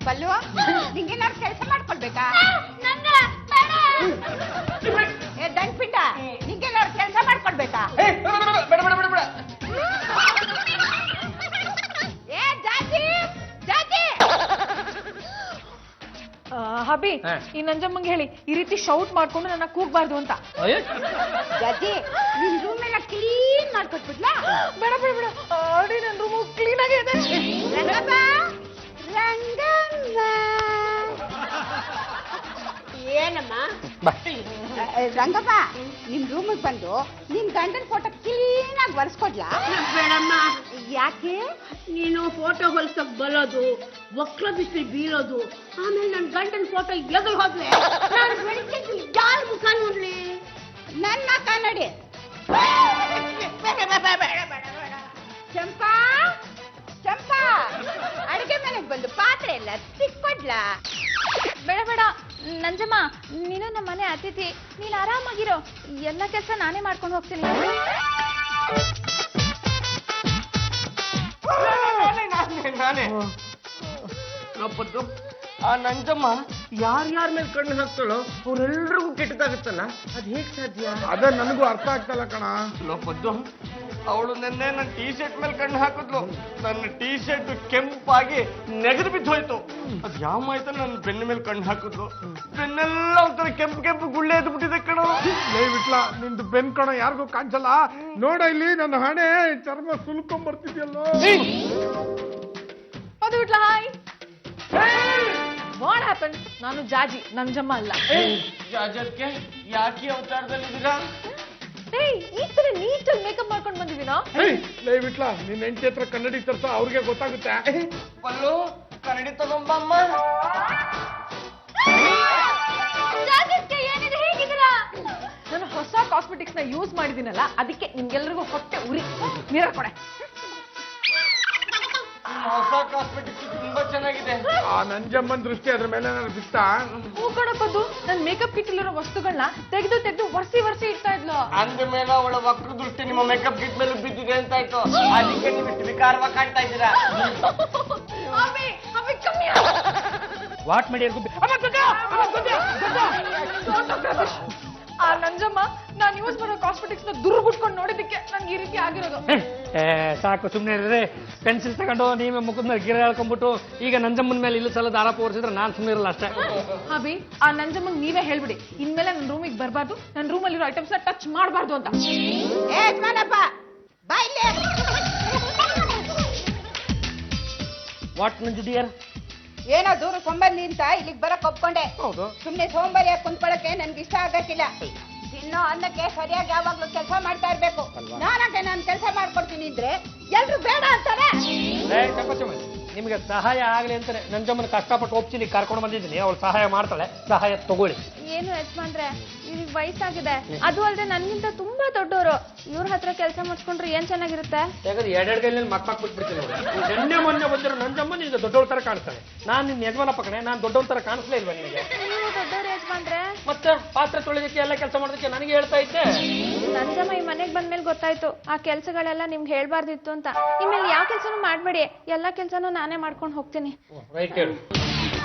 ಪಲ್ಲು, ನಿಂಗೇನಾದ್ರು ಕೆಲಸ ಮಾಡ್ಕೊಳ್ಬೇಕಾ? ಏ ದಂಡ್ಪಿಂಡ, ನಿಂಗೇನಾದ್ರು ಕೆಲಸ ಮಾಡ್ಕೊಳ್ಬೇಕಾ? ಬೇಡ ಬೇಡ ಬೇಡ ಬೇಡ. ಏ ಜಾತಿ ಜಾತಿ, ಹಬಿ, ಹಾ. ಈ ನಂಜಮ್ಮಂಗೆ ಹೇಳಿ ಈ ರೀತಿ ಶೌಟ್ ಮಾಡ್ಕೊಂಡು ನನ್ನ ಕೂಗ್ಬಾರ್ದು ಅಂತ. ಅಯ್ಯೋ, ಜಾತಿ, ನಿನ್ ರೂಮ್ ಎಲ್ಲ ಕ್ಲೀನ್ ಮಾಡ್ಕೊಟ್ಬಿಡ್ಲಾ? ಬೇಡ ಬೇಡ ಬೇಡ, ಆಲ್ರೆಡಿ ನನ್ನ ರೂಮು ಕ್ಲೀನ್ ಆಗೇ ಇದೆ. ರಂಗಪ್ಪ, ರಂಗಮ್ಮ. ಏನಮ್ಮ? ರಂಗಪ್ಪ, ನಿಮ್ ರೂಮಿಗೆ ಬಂದು ನಿನ್ ಗಂಡನ ಫೋಟೋ ಕ್ಲೀನ್ ಆಗಿ ಒರೆಸ್ಕೊಡ್ಲಾ? ಬೇಡಮ್ಮ, ಯಾಕೆ? ನೀನು ಫೋಟೋ ಹೊಲ್ಸಕ್ ಬರೋದು, ವಕ್ರ ಬಿಸಿ ಬೀಳೋದು, ಆಮೇಲೆ ನನ್ನ ಗಂಡನ ಫೋಟೋ ಎದುರು ಹೋದ್ರೆ ನಾನು ಬೆಳಿಗ್ಗೆ ಯಾರ ಮುಖ ನೋಡ್ಲಿ? ನನ್ನ ಕನ್ನಡಿ. ಚಂಪಾ ಚಂಪಾ, ಅಡಿಗೆ ಮನೆಗೆ ಬಂದು ಪಾತ್ರೆ ಎಲ್ಲ ತಿಕ್ಕೊಡ್ಲಾ? ಬೇಡ ಬೇಡ ನಂಜಮ್ಮ, ನೀನು ನಮ್ಮ ಮನೆ ಅತಿಥಿ, ನೀನ್ ಆರಾಮಾಗಿರೋ. ಎಲ್ಲ ಕೆಲಸ ನಾನೇ ಮಾಡ್ಕೊಂಡು ಹೋಗ್ತೀನಿ. ನಾನೇ ಒಪ್ಪತ್ತು. ಆ ನಂಜಮ್ಮ ಯಾರ್ಯಾರ ಮೇಲೆ ಕಣ್ಣು ಹಾಕ್ತಾಳೋ ಅವ್ರೆಲ್ರಿಗೂ ಕೆಟ್ಟದಾಗುತ್ತಲ್ಲ, ಅದ್ ಹೇಗ್ ಸಾಧ್ಯ? ಅದೇ ನನಗೂ ಅರ್ಥ ಆಗ್ತಲ್ಲ ಕಣ. ಲೋಪದ್ದು, ಅವಳು ನೆನ್ನೆ ನನ್ನ ಟೀ ಶರ್ಟ್ ಮೇಲೆ ಕಣ್ಣು ಹಾಕಿದ್ಲು. ನನ್ನ ಟೀ ಶರ್ಟ್ ಕೆಂಪಾಗಿ ನೆಗೆದು ಬಿದ್ದು ಹೋಯ್ತು. ಅದ್ ಯಾವ ಮಾಯ್ತ ನನ್ನ ಬೆನ್ನ ಮೇಲೆ ಕಣ್ಣು ಹಾಕಿದ್ಲು. ಬೆನ್ನೆಲ್ಲ ಒಂಥರ ಕೆಂಪು ಕೆಂಪು ಗುಳ್ಳೆ ಎದ್ದು ಬಿಟ್ಟಿದೆ ಕಣ. ಲೇ ವಿಟ್ಲ, ನಿಂದು ಬೆನ್ ಕಣ ಯಾರಿಗೂ ಕಾಣಿಸಲ್ಲ. ನೋಡ ಇಲ್ಲಿ ನನ್ನ ಹಣೆ ಚರ್ಮ ಸುಲ್ಕೊಂಡ್ ಬರ್ತಿದ್ಯಲ್ಲೋ. ಅದು ಬಿಟ್ಲ, ಹಾಯ್. What happen? ನಾನು ಜಾಜಿ, ನಂಜಮ್ಮ ಅಲ್ಲ. ಜಾಜಕ್ಕೆ ಯಾಕೆ ಅವತಾರದಲ್ಲಿದ್ದೀರಾ? ಏಯ್, ಈ ತರ ನೀಟಾಗಿ ಮೇಕಪ್ ಮಾಡ್ಕೊಂಡು ಬಂದಿದ್ದೀನಾ? ಲೇ ವಿಟ್ಲ, ನಿನ್ನ ಹೆಂಡತಿ ಹತ್ರ ಕನ್ನಡಿ ತರ್ಸ, ಅವ್ರಿಗೆ ಗೊತ್ತಾಗುತ್ತೆ. ಪಲ್ಲು, ಕನ್ನಡಿ ತಗೊಂಬಮ್ಮ. ಜಾಗಕ್ಕೆ ಏನಿದೆ, ಹೇಗಿದ್ದೀರಾ? ನಾನು ಹೊಸ ಕಾಸ್ಮೆಟಿಕ್ಸ್ ನ ಯೂಸ್ ಮಾಡಿದ್ದೀನಲ್ಲ, ಅದಕ್ಕೆ ನಿಮ್ಗೆಲ್ರಿಗೂ ಹೊಟ್ಟೆ ಉರಿ. ಮಿರರ್ ಕೊಡೆ. ಹೊಸ ಕಾಸ್ಮೆಟಿಕ್ಸ್ ತುಂಬಾ ಚೆನ್ನಾಗಿದೆ. ಆ ನಂಜಮ್ಮನ್ ದೃಷ್ಟಿ ಅದ್ರ ಮೇಲೆ ಏನಾದ್ರು ಬಿಟ್ಟ? ಹೂ ಕಣಕ್ಕದ್ದು, ನನ್ ಮೇಕಪ್ ಕಿಟ್ ಇಲ್ಲಿರೋ ವಸ್ತುಗಳನ್ನ ತೆಗೆದು ತೆಗೆದು ಒರೆಸಿ ಇಡ್ತಾ ಇದ್ಲು. ಅಂದ ಮೇಲೆ ಅವಳ ವಕ್ರ ದೃಷ್ಟಿ ನಿಮ್ಮ ಮೇಕಪ್ ಕಿಟ್ ಮೇಲೆ ಬಿದ್ದಿದೆ ಅಂತ ಆಯ್ತು. ಅದಕ್ಕೆ ನೀವು ಇಷ್ಟು ವಿಕಾರವಾಗಿ ಕಾಣ್ತಾ ಇದ್ದೀರಾ. ಅಮ್ಮಿ, ಅಮ್ಮಿ ಕಮ್ಮಿ. ವಾಟ್ ಮಾಡಿ ಆ ನಂಜಮ್ಮ ನಾನು ಯೂಸ್ ಮಾಡೋ ಕಾಸ್ಮೆಟಿಕ್ಸ್ ನ ದುರ್ಗುಟ್ಕೊಂಡು ನೋಡಿದಕ್ಕೆ ನನ್ಗೆ ಈ ರೀತಿ ಆಗಿರೋದು. ಸಾಕು, ಸುಮ್ಮನೆ ಇರ್ರಿ. ಪೆನ್ಸಿಲ್ ತಗೊಂಡು ನೀವೇ ಮುಖದ ಮೇಲೆ ಗಿರ ಹೇಳ್ಕೊಂಡ್ಬಿಟ್ಟು ಈಗ ನಂಜಮ್ಮನ ಮೇಲೆ ಇಲ್ಲ ಸಲದ ಆರೋಪ ಹೊರಿಸಿದ್ರೆ ನಾನು ಸುಮ್ಮನೆ ಇರಲ್ಲ ಅಷ್ಟೇ. ಹಬಿ, ಆ ನಂಜಮ್ಮಂಗ್ ನೀವೇ ಹೇಳ್ಬಿಡಿ, ಇನ್ಮೇಲೆ ನನ್ನ ರೂಮಿಗೆ ಬರಬಾರ್ದು, ನನ್ನ ರೂಮಲ್ಲಿರೋ ಐಟಮ್ಸ್ ನ ಟಚ್ ಮಾಡಬಾರ್ದು ಅಂತ. ಏ ಯಜಮಾನಪ್ಪ, ಬಾಯ್ಲೆ. ವಾಟ್ ನಂಜು ಡಿಯರ್? ಏನೋ ದೂರ ಸೋಂಬಾರಿ ಅಂತ ಇಲ್ಲಿಗೆ ಬರಕ್ ಒಪ್ಕೊಂಡೆ. ಹೌದು. ಸುಮ್ನೆ ಸೋಂಬಾರಿಯಾಗಿ ಕುಂತ್ಕೊಳ್ಳಕ್ಕೆ ನನ್ಗೆ ಇಷ್ಟ ಆಗಕ್ಕಿಲ್ಲ. ತಿನ್ನೋ ಅನ್ನಕ್ಕೆ ಸರಿಯಾಗಿ ಯಾವಾಗ್ಲೂ ಕೆಲಸ ಮಾಡ್ತಾ ಇರ್ಬೇಕು. ನಾನಾಗೆ ನಾನು ಕೆಲಸ ಮಾಡ್ಕೊಡ್ತೀನಿ ಅಂದ್ರೆ ಎಲ್ರು ಬೇಡ ಅಂತಾರೆ. ನಿಮಗೆ ಸಹಾಯ ಆಗ್ಲಿ ಅಂತಾನೆ ನಂಜಮ್ಮನ ಕಷ್ಟಪಟ್ಟು ಒಪ್ಸಿಲಿ ಕರ್ಕೊಂಡು ಬಂದಿದ್ದೀನಿ. ಅವಳು ಸಹಾಯ ಮಾಡ್ತಾಳೆ, ಸಹಾಯ ತಗೊಳ್ಳಿ. ಏನು ಯಜಮಾನ್ರೆ, ಇವ್ರಿಗೆ ವಯಸ್ಸಾಗಿದೆ, ಅದು ಅಲ್ಲದೆ ನನ್ಗಿಂತ ತುಂಬಾ ದೊಡ್ಡವರು. ಇವ್ರ ಹತ್ರ ಕೆಲಸ ಮಾಡಿಸ್ಕೊಂಡ್ರೆ ಏನ್ ಚೆನ್ನಾಗಿರುತ್ತೆ? ಯಾಕಂದ್ರೆ ಎರಡೆರಡು ಕೈಯಲ್ಲಿ ಮಕ್ಕಳು ಬಿಟ್ಬಿಡ್ತೀನಿ. ನಿನ್ನೆ ಮೊನ್ನೆ ಬಂದಿರೋ ನಂಜಮ್ಮ ನಿನ್ಗೆ ದೊಡ್ಡವ್ರ ತರ ಕಾಣಿಸ್ತಾಳೆ. ನಾನು ನಿನ್ನ ಯಜಮಾನಪ್ಪ ಕಣೆ, ನಾನು ದೊಡ್ಡವ್ರ ತರ ಕಾಣಿಸ್ಲೇ ಇಲ್ವಾ ನಿನಗೆ? ನೀವು ದೊಡ್ಡವ್ರು ಯಜಮಾನ್ರೆ. ಮತ್ತೆ ಪಾತ್ರೆ ತೊಳೆದಕ್ಕೆ ಎಲ್ಲ ಕೆಲಸ ಮಾಡೋದಕ್ಕೆ ನನಗೆ ಹೇಳ್ತಾ ಇದ್ದೆ. ನಂಜಮ್ಮ ಈ ಮನೆಗ್ ಬಂದ್ಮೇಲೆ ಗೊತ್ತಾಯ್ತು ಆ ಕೆಲ್ಸಗಳೆಲ್ಲ ನಿಮ್ಗೆ ಹೇಳ್ಬಾರ್ದಿತ್ತು ಅಂತ. ಇನ್ಮೇಲೆ ಯಾವ ಕೆಲ್ಸನೂ ಮಾಡ್ಬೇಡಿ, ಎಲ್ಲಾ ಕೆಲ್ಸನೂ ನಾನೇ ಮಾಡ್ಕೊಂಡು ಹೋಗ್ತೀನಿ. ರೈಟ್ ಹೇಳು.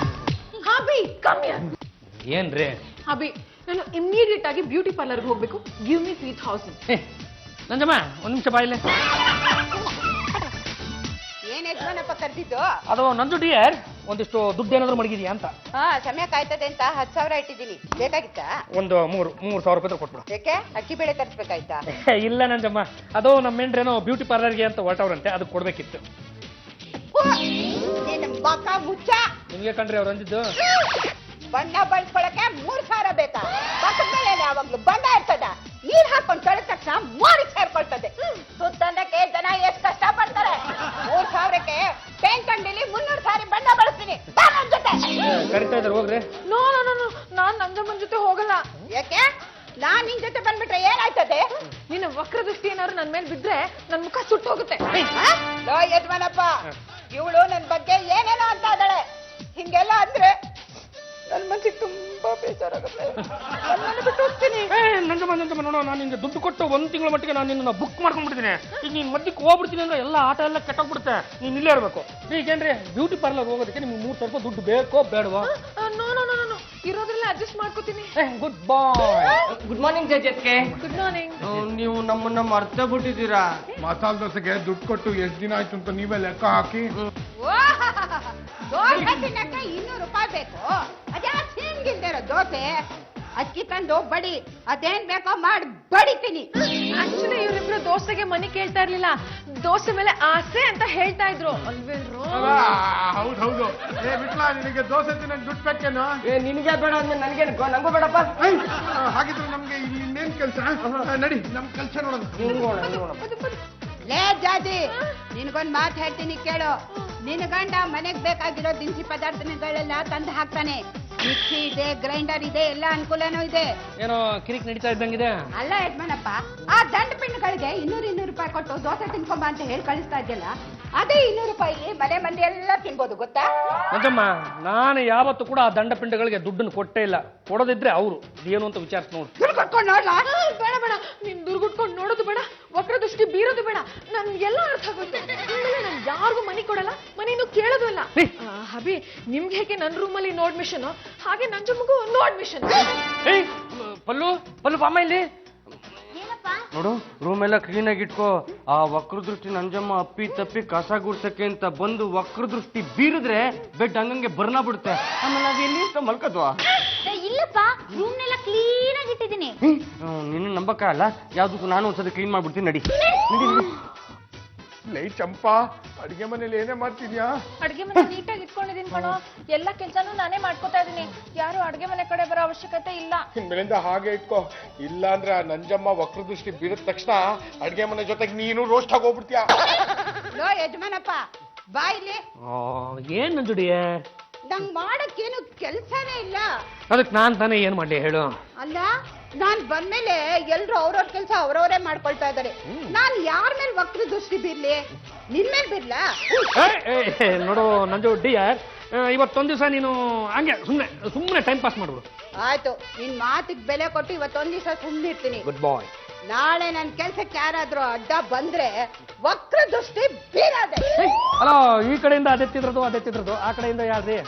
ಹಬಿ, ಕಮ್ಮಿ. ಏನ್ರಿ? ಹಬಿ, ನಾನು ಇಮಿಡಿಯೇಟ್ ಆಗಿ ಬ್ಯೂಟಿ ಪಾರ್ಲರ್ಗೆ ಹೋಗ್ಬೇಕು. Give me 3000. ನಂಜಮ್ಮ ಒಂದ್ ನಿಮಿಷ ಬಾಯಿಲೆ. ಏನ್ ಯಜಮಾನಪ್ಪ ಕರ್ದಿದ್ದು? ಅದು ನಂದು ಡಿಯರ್. ಒಂದಿಷ್ಟು ದುಡ್ಡು ಏನಾದ್ರು ಮಡಗಿದ್ಯಾ ಅಂತ. ಹಾ ಸಮಯ ಕಾಯ್ತದೆ ಅಂತ 10,000 ಇಟ್ಟಿದ್ದೀನಿ, ಬೇಕಾಗಿತ್ತಾ? ಒಂದು 3,000 ರೂಪಾಯಿ ಕೊಟ್ಬಿಡು. ಯಾಕೆ ಅಕ್ಕಿ ಬೇಳೆ ತರಿಸ್ಬೇಕಾಯ್ತಾ? ಇಲ್ಲ ನಂಜಮ್ಮ, ಅದು ನಮ್ಮ ಮೆಂಡ್ರೇನೋ ಬ್ಯೂಟಿ ಪಾರ್ಲರ್ಗೆ ಅಂತ ಹೊರಟವ್ರಂತೆ, ಅದಕ್ಕೆ ಕೊಡ್ಬೇಕಿತ್ತು. ನಿನ್ನ ಬಕ ಮುಚ್ಚ. ನಿಮ್ಗೆ ಕಂಡ್ರಿ ಅವ್ರು ಅಂದಿದ್ದು. ಬಣ್ಣ ಬಳಸ್ಕೊಳಕ್ಕೆ 3,000 ಬೇಕಾ? ಬಕ್ಕದ ಮೇಲೆ ಯಾವಾಗ್ಲೂ ಬಣ್ಣ ಇರ್ತದ, ನೀರ್ ಹಾಕೊಂಡು ತೊಳೆದ ತಕ್ಷಣ ಮೋರಿ ಸೇರ್ಕೊಳ್ತದೆ. ಸುತ್ತಂದಕ್ಕೆ ಜನ ಎಷ್ಟು ಕಷ್ಟ ಪಡ್ತಾರೆ. 3,000ಕ್ಕೆ ಪೇಂಟ್ ಅಂಗಡಿಲಿ 300 ಸಾರಿ ಬಣ್ಣ ಬಳಸ್ತೀನಿ, ಬಾ ನನ್ ಜೊತೆ. ಕರಿತಾ ಇದ್ದಾರೆ, ಹೋಗ್ರಿ. ನೋ ನೋ ನೋ ನಾನ್ ನಂಜಮ್ಮನ್ ಜೊತೆ ಹೋಗಲ್ಲ. ಯಾಕೆ? ನಾನ್ ನಿನ್ ಜೊತೆ ಬಂದ್ಬಿಟ್ರೆ ಏನಾಯ್ತದೆ? ನಿನ್ನ ವಕ್ರ ದೃಷ್ಟಿ ಏನಾದ್ರು ನನ್ ಮೇಲೆ ಬಿದ್ರೆ ನನ್ ಮುಖ ಸುಟ್ಟೋಗುತ್ತೆ. ಲೋ ಯಜಮಾನಪ್ಪ, ಇವಳು ನನ್ ಬಗ್ಗೆ ಏನೇನೋ ಅಂತ ಇದ್ದಾಳೆ. ಹಿಂಗೆಲ್ಲ ಅಂದ್ರೆ ನನ್ ಮನ್ಸಿಗೆ ತುಂಬಾ ಬೇಜಾರಾಗುತ್ತೆ. ನನ್ನನ್ನು ಬಿಟ್ಟು ಹೋಗ್ತೀನಿ. ನಂಜಮ್ಮ ನೋಡೋ, ನಾನು ನಿಂಗೆ ದುಡ್ಡು ಕೊಟ್ಟು 1 ತಿಂಗಳ ಮಟ್ಟಿಗೆ ನಾನು ನಿನ್ನ ಬುಕ್ ಮಾಡ್ಕೊಂಡ್ಬಿಡ್ತೀನಿ. ಈಗ ನೀನ್ ಮಧ್ಯಕ್ಕೆ ಹೋಗ್ಬಿಡ್ತೀನಿ ಅಂದ್ರೆ ಎಲ್ಲ ಆಟ ಎಲ್ಲ ಕೆಟ್ಟೋಗ್ಬಿಡುತ್ತೆ. ನೀನ್ ಇಲ್ಲೇ ಇರಬೇಕು. ಈಗೇನ್ರಿ ಬ್ಯೂಟಿ ಪಾರ್ಲರ್ ಹೋಗೋದಕ್ಕೆ ನಿಮ್ಗೆ 3,000 ರೂಪಾಯಿ ದುಡ್ಡು ಬೇಕೋ ಬೇಡವಾ? ನೋ ನೋ ನೋ ನೋ ಇರೋದ್ರಲ್ಲ ಅಡ್ಜಸ್ಟ್ ಮಾಡ್ಕೋತೀನಿ. Goodbye. ಗುಡ್ ಮಾರ್ನಿಂಗ್ ಜಜ್ಜಕ್ಕೆ. Good morning. ನೀವು ನಮ್ಮನ್ನ ಮರ್ತ ಬಿಟ್ಟಿದ್ದೀರಾ. ಮಸಾಲೆ ದೋಸೆಗೆ ದುಡ್ಡು ಕೊಟ್ಟು ಎಷ್ಟು ದಿನ ಆಯ್ತು ಅಂತ ನೀವೇ ಲೆಕ್ಕ ಹಾಕಿ. ದೋಸೆ ತಿನ್ನಕ್ಕೆ 200 ರೂಪಾಯಿ ಬೇಕು. ಅದ್ಯಾ ತಿಂಗಿಲ್ದಿರೋ ದೋಸೆ. ಅಕ್ಕಿ ತಂದು ಬಡಿ, ಅದೇನ್ ಬೇಕೋ ಮಾಡಿ ಬಡಿತೀನಿ. ಆಕ್ಚುಲಿ ಇವ್ರಿಬ್ರು ದೋಸೆಗೆ ಮನಿ ಕೇಳ್ತಾ ಇರ್ಲಿಲ್ಲ, ದೋಸೆ ಮೇಲೆ ಆಸೆ ಅಂತ ಹೇಳ್ತಾ ಇದ್ರು ಅಲ್ವೇನ್ರು? ಹೌದು. ಏ ಬಿಟ್ಲಾ, ನಿನಗೆ ದೋಸೆ ತಿನ್ನಕ್ ದುಡ್ಡು ಬೇಕೇನೋ? ನಿನಗೆ ಬೇಡ ಅಂದ್ರೆ ನನಗೆ ನಂಗೂ ಬೇಡಪ್ಪ. ಹಾಗಿದ್ರೆ ನಮ್ಗೆ ಇಲ್ಲಿ ಇನ್ನೇನ್ ಕೆಲಸ? ನಡಿ, ನಮ್ ಕೆಲಸ ನೋಡೋಣ. ಲೇ ಜಾತಿ, ನಿನ್ಗೊಂದ್ ಮಾತು ಹೇಳ್ತೀನಿ ಕೇಳು. ನಿನ್ ಗಂಡ ಮನೆಗ್ ಬೇಕಾಗಿರೋ ದಿನಸಿ ಪದಾರ್ಥಗಳೆಲ್ಲ ತಂದು ಹಾಕ್ತಾನೆ. ಮಿಕ್ಸಿ ಇದೆ, ಗ್ರೈಂಡರ್ ಇದೆ, ಎಲ್ಲ ಅನುಕೂಲನೂ ಇದೆ. ಏನೋ ಕಿರಿಕ್ ನಡೀತಾ ಇದ್ದಂಗಿದೆ. ಅಲ್ಲ ಯಜಮಾನಪ್ಪ, ಆ ದಂಡ ಪಿಂಡ್ಗಳಿಗೆ 200 ರೂಪಾಯಿ ಕೊಟ್ಟು ದೋಸೆ ತಿನ್ಕೊಂಬ ಅಂತ ಹೇಳಿ ಕಳಿಸ್ತಾ ಇದ್ಯಲ್ಲ, ಅದೇ 200 ರೂಪಾಯಿ ಮನೆ ಮಂದಿ ಎಲ್ಲ ತಿನ್ಬೋದು, ಗೊತ್ತಾ? ನಂಜಮ್ಮ, ನಾನು ಯಾವತ್ತೂ ಕೂಡ ಆ ದಂಡ ಪಿಂಡಗಳಿಗೆ ದುಡ್ಡನ್ನು ಕೊಟ್ಟೇ ಇಲ್ಲ. ಕೊಡೋದಿದ್ರೆ ಅವರು ಏನು ಅಂತ ವಿಚಾರಿಸಿ ನೋಡಿ. ದುಡ್ಡು ಕೊಟ್ಕೊಂಡು ನೋಡ್ಲಾ? ಬೇಡ ಬೇಡ, ನೀನ್ ದುರ್ಗುಟ್ಕೊಂಡು ನೋಡೋದು ಬೇಡ, ವಕ್ರ ದೃಷ್ಟಿ ಬೀರೋದು ಬೇಡ. ನನ್ಗೆಲ್ಲ ಅರ್ಥ ಆಗುತ್ತೆ. ಇನ್ಮೇಲೆ ನಾನು ಯಾರಿಗೂ ಮನಿ ಕೊಡಲ್ಲ, ಮನಿನೂ ಕೇಳೋದು ಇಲ್ಲ. ಹಬಿ, ನಿಮ್ಗೆ ಹೇಗೆ ನನ್ನ ರೂಮಲ್ಲಿ ನೋ ಅಡ್ಮಿಷನ್, ಹಾಗೆ ನಂಜಮ್ಮಗೂ ನೋ ಅಡ್ಮಿಷನ್. ಪಲ್ಲು ಬಾಮ ಇಲ್ಲಿ ನೋಡು, ರೂಮ್ ಎಲ್ಲ ಕ್ಲೀನ್ ಆಗಿ ಇಟ್ಕೋ. ಆ ವಕ್ರದೃಷ್ಟಿ ನಂಜಮ್ಮ ಅಪ್ಪಿ ತಪ್ಪಿ ಕಸ ಗುಡ್ಸಕ್ಕೆ ಅಂತ ಬಂದು ವಕ್ರದೃಷ್ಟಿ ಬೀರಿದ್ರೆ ಬೆಡ್ ಹಂಗಂಗೆ ಬರ್ನ ಬಿಡುತ್ತೆ. ಆಮೇಲೆ ನಾವ್ ಎಲ್ಲಿ ಮಲ್ಕದ್ವಾ? ಇಲ್ಲಪ್ಪ, ರೂಮ್ನೆಲ್ಲ ಕ್ಲೀನ್ ಆಗಿ ಇಟ್ಟಿದ್ದೀನಿ. ನಿನ್ನ ನಂಬಕ್ಕಾಗಲ್ಲ, ಯಾವ್ದಕ್ಕೂ ನಾನು ಒಂದ್ಸತಿ ಕ್ಲೀನ್ ಮಾಡ್ಬಿಡ್ತೀನಿ. ನಡಿ. ಲೈ ಚಂಪಾ, ಅಡಿಗೆ ಮನೇಲಿ ಏನೇ ಮಾಡ್ತಿದ್ಯಾ? ಅಡ್ಗೆ ಮನೆ ನೀಟಾಗಿ ಇಟ್ಕೊಂಡಿದೀನಿ ಕಣೋ, ಎಲ್ಲ ಕೆಲ್ಸಾನು ನಾನೇ ಮಾಡ್ಕೋತಾ ಇದೀನಿ. ಯಾರು ಅಡ್ಗೆ ಮನೆ ಕಡೆ ಬರೋ ಅವಶ್ಯಕತೆ ಇಲ್ಲ. ಇನ್ಮೇಲಿಂದ ಹಾಗೆ ಇಟ್ಕೋ, ಇಲ್ಲ ಅಂದ್ರೆ ಆ ನಂಜಮ್ಮ ವಕ್ರದೃಷ್ಟಿ ಬೀರಿದ ತಕ್ಷಣ ಅಡಿಗೆ ಮನೆ ಜೊತೆಗೆ ನೀನು ರೋಸ್ಟ್ ಆಗಿ ಹೋಗ್ಬಿಡ್ತೀಯ. ಲೋ ಯಜಮಾನಪ್ಪ, ಬಾ ಇಲ್ಲಿ. ಏನ್ ನಂಜುಡಿಯೇ? ನಂಗ್ ಮಾಡಕ್ಕೇನು ಕೆಲ್ಸನೇ ಇಲ್ಲ. ಅದಕ್ಕೆ ನಾನ್ ತಾನೇ ಏನ್ ಮಾಡ್ಲಿ ಹೇಳು? ಅಲ್ಲ, ನಾನ್ ಬಂದ್ಮೇಲೆ ಎಲ್ರು ಅವ್ರವ್ರ ಕೆಲ್ಸ ಅವ್ರವರೇ ಮಾಡ್ಕೊಳ್ತಾ ಇದಾರೆ. ನಾನ್ ಯಾರ ಮೇಲೆ ವಕ್ರ ದೃಷ್ಟಿ ಬೀರ್ಲಿ? ನಿನ್ ಮೇಲೆ ಬಿರ್ಲಾ? ನೋಡು ನಂಜು ಡಿಯರ್, ಇವತ್ತೊಂದ್ ದಿವಸ ನೀನು ಹಂಗೆ ಸುಮ್ಮನೆ ಟೈಮ್ ಪಾಸ್ ಮಾಡ್ಬಿಡು. ಆಯ್ತು, ನಿನ್ ಮಾತಿಗೆ ಬೆಲೆ ಕೊಟ್ಟು ಇವತ್ತೊಂದ್ ದಿವಸ ಸುಮ್ಮನೆ ಇರ್ತೀನಿ. ಗುಡ್ ಬಾಯ್. ನಾಳೆ ನನ್ ಕೆಲ್ಸಕ್ಕೆ ಯಾರಾದ್ರೂ ಅಡ್ಡ ಬಂದ್ರೆ ವಕ್ರ ದೃಷ್ಟಿ ಬೀರದೆ. ಅಲ್ಲ, ಈ ಕಡೆಯಿಂದ ಅದೆತ್ತಿದ್ರದು, ಆ ಕಡೆಯಿಂದ ಯಾರ್ರಿ?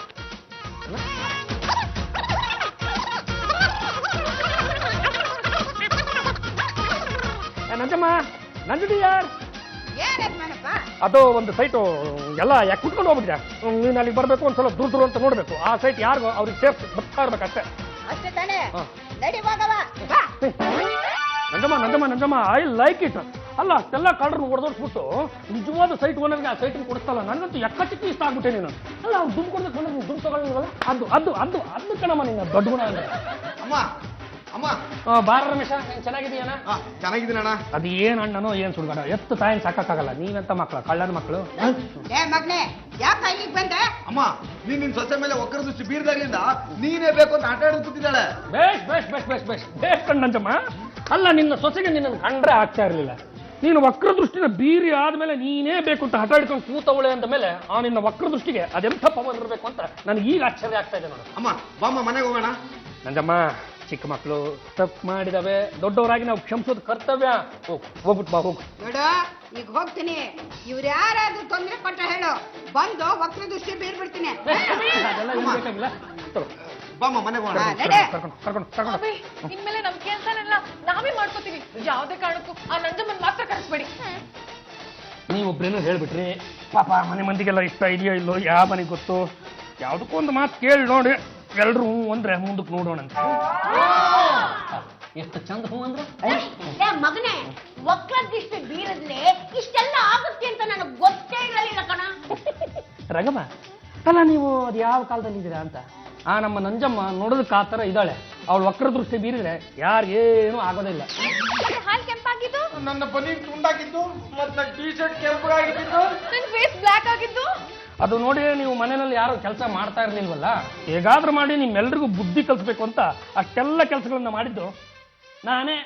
ನಂಜಮ್ಮ, ನಂಜುಡಿ ಯಾರ್? ಏನ್ ಯಜಮಾನಪ್ಪ? ಅದು ಒಂದು ಸೈಟು ಎಲ್ಲ ಯಾಕೆ ಕುಟ್ಕೊಂಡು ಹೋಗ್ಬಿಟ್ಯಾ? ನೀನು ಅಲ್ಲಿಗೆ ಬರ್ಬೇಕು, ಒಂದ್ಸಲ ದೂರ ಅಂತ ನೋಡ್ಬೇಕು. ಆ ಸೈಟ್ ಯಾರಿಗೋ ಅವ್ರಿಗೆ ಸೇಫ್ ಬರ್ತಾ ಇರ್ಬೇಕಷ್ಟೇ. ಅಷ್ಟೇ ತಾನೇ? ನಡಿ ಹೋಗವ. ಬಾ. Nanjamma, I like it. ಅಲ್ಲ, ಅಷ್ಟೆಲ್ಲ ಕಾಡ್ರನ್ನ ಹೊಡೆದೋಡ್ಸ್ಬಿಟ್ಟು ನಿಜವಾದ ಸೈಟ್ ಓನರ್ಗೆ ಆ ಸೈಟ್ ಕೊಡಿಸ್ತಲ್ಲ. ನನಗಂತೂ ಎಕ್ಕಚಿಕ್ಕಿ ಇಷ್ಟ ಆಗ್ಬಿಟ್ಟೆ ನೀನು. ಅಲ್ಲ, ಅವ್ನು ದುಡ್ಡು ಕೊಡ್ಬೇಕು ಅಂದ್ರೆ ನೀವು ದುಡ್ಡು ತಗೊಳ್ಳಿಲ್ವಲ್ಲ? ಅದು ಕಣಮ್ಮ ನಿನ್ನ ದೊಡ್ಡ ಗುಣ ಅಂದ್ರೆ. ಅಮ್ಮ, ಬಾರ ರಮೇಶ, ಚೆನ್ನಾಗಿದೀಯಣ್ಣ? ಚೆನ್ನಾಗಿದ್ದೀನಣ್ಣ. ಅದು ಏನ್ ಅಣ್ಣನೋ ಏನ್ ಸುಡ್ಗಾಡ, ಎತ್ತು ತಾಯಿನ ಸಾಕಾಗಲ್ಲ. ನೀವೆಂತ ಮಕ್ಕಳು, ಕಳ್ಳನ ಮಕ್ಕಳು. ಏ ಮಗ್ನೆ, ಯಾಕ ಇಲ್ಲಿಗೆ ಬಂದೆ? ಅಮ್ಮ, ನಿನ್ ಸೊಸೆ ಮೇಲೆ ವಕ್ರದೃಷ್ಟಿ ಬೀರ್ದಾಗ್ಲಿಂದ ನೀನೇ ಬೇಕು ಅಂತ ಆಟ ಆಡೋದು ಕೂತಿದ್ದಾಳೆ. ಬೇಸ್ ಕಣ್ಣಂಜಮ್ಮ. ಅಲ್ಲ, ನಿನ್ನ ಸೊಸೆಗೆ ನಿನ್ನ ಕಂಡ್ರೆ ಆಗ್ತಾ ಇರ್ಲಿಲ್ಲ. ನೀನು ವಕ್ರದೃಷ್ಟಿನ ಬೀರಿ ಆದ್ಮೇಲೆ ನೀನೇ ಬೇಕು ಅಂತ ಹಠ ಹಿಡ್ಕೊಂಡು ಕೂತವಳೆ ಅಂದ ಮೇಲೆ ಆ ನಿನ್ನ ವಕ್ರದೃಷ್ಟಿಗೆ ಅದೆಂಥ ಪವರ್ ಇರಬೇಕು ಅಂತ ನನಗೆ ಈಗ ಆಶ್ಚರ್ಯ ಆಗ್ತಾ ಇದೆ ನೋಡು. ಅಮ್ಮ, ಬಾಮ್ಮ ಮನೆಗೆ ಹೋಗೋಣ. ನಂಜಮ್ಮ, ಚಿಕ್ಕ ಮಕ್ಕಳು ತಪ್ಪು ಮಾಡಿದಾವೆ, ದೊಡ್ಡವರಾಗಿ ನಾವು ಕ್ಷಮಿಸೋದು ಕರ್ತವ್ಯ. ಹೋಗ್ಬಿಟ್ಟು ಬಾ, ಹೋಗು. ನೋಡ, ಈಗ ಹೋಗ್ತೀನಿ. ಇವ್ರು ಯಾರಾದ್ರೂ ತೊಂದ್ರೆ ಕೊಟ್ಟ ಹೇಳು, ಬಂದು ವಕ್ರ ದೃಷ್ಟಿ ಬೀರ್ಬಿಡ್ತೀನಿ. ಅದೆಲ್ಲ ಏನ್ ಬೇಕಾಗಿಲ್ಲ. ಬಾಮ್ಮ ಮನೆಗೆ ಹೋಗೋಣ. ಕರ್ಕೊಂಡು ಅಬಿ, ಇನ್ಮೇಲೆ ನಮ್ ಕೆಲ್ಸನೆಲ್ಲ ನಾವೇ ಮಾಡ್ಕೋತೀವಿ. ಯಾವ್ದೇ ಕಾರಣಕ್ಕೂ ಆ ನಂಜಮ್ಮನ್ ಮಾತ್ರ ಕರೆಸ್ಬೇಡಿ. ನೀವೊಬ್ರೇನು ಹೇಳ್ಬಿಟ್ರಿ. ಪಾಪ ಮನೆ ಮಂದಿಗೆಲ್ಲ ಇಷ್ಟ ಇದೆಯೋ ಇಲ್ಲೋ ಯಾವ ಮನೆಗೆ ಗೊತ್ತು. ಯಾವುದಕ್ಕೂ ಒಂದು ಮಾತು ಕೇಳಿ ನೋಡಿ ಎಲ್ರು ಹ್ಞೂ ಅಂದ್ರೆ ಮುಂದಕ್ಕೆ ನೋಡೋಣ ಅಂತ. ಎಷ್ಟು ಚಂದ ಹೂ ಅಂದ್ರೆ ಏ ಮಗನೇ, ವಕ್ರ ದೃಷ್ಟಿ ಬೀರದ್ಲೆ ಇಷ್ಟೆಲ್ಲ ಆಗುತ್ತೆ ಅಂತ ನನಗೆ ಗೊತ್ತೇ ಇರಲಿಲ್ಲ ಕಣ. ರಂಗಮ್ಮ, ಅಲ್ಲ ನೀವು ಅದು ಯಾವ ಕಾಲದಲ್ಲಿ ಇದ್ದೀರಾ ಅಂತ. ನಮ್ಮ ನಂಜಮ್ಮ ನೋಡೋದಕ್ಕೆ ಆ ಥರ ಇದ್ದಾಳೆ. ಅವಳು ವಕ್ರ ದೃಷ್ಟಿ ಬೀರಿದ್ರೆ ಯಾರಿಗೇನು ಆಗೋದಿಲ್ಲ. ಹಾಲ್ ಕೆಂಪಾಗಿದ್ದು, ನನ್ನ ಬನಿ ತುಂಡಾಗಿದ್ದು, ಮತ್ತೆ ಟೀ ಶರ್ಟ್ ಕೆಂಪಗಾಗಿದ್ದು, ನನ್ ಫೇಸ್ ಬ್ಲ್ಯಾಕ್ ಆಗಿದ್ದು. ಅದು ನೋಡಿ ನೀವು ಮನೆಯಲ್ಲಿ ಯಾರು ಕೆಲಸ ಮಾಡ್ತಾ ಇರ್ಲಿಲ್ವಲ್ಲ, ಹೇಗಾದ್ರೂ ಮಾಡಿ ನಿಮ್ಮೆಲ್ರಿಗೂ ಬುದ್ಧಿ ಕಲಿಸ್ಬೇಕು ಅಂತ ಅಷ್ಟೆಲ್ಲ ಕೆಲಸಗಳನ್ನ ಮಾಡಿದ್ದು ನಾನೇ.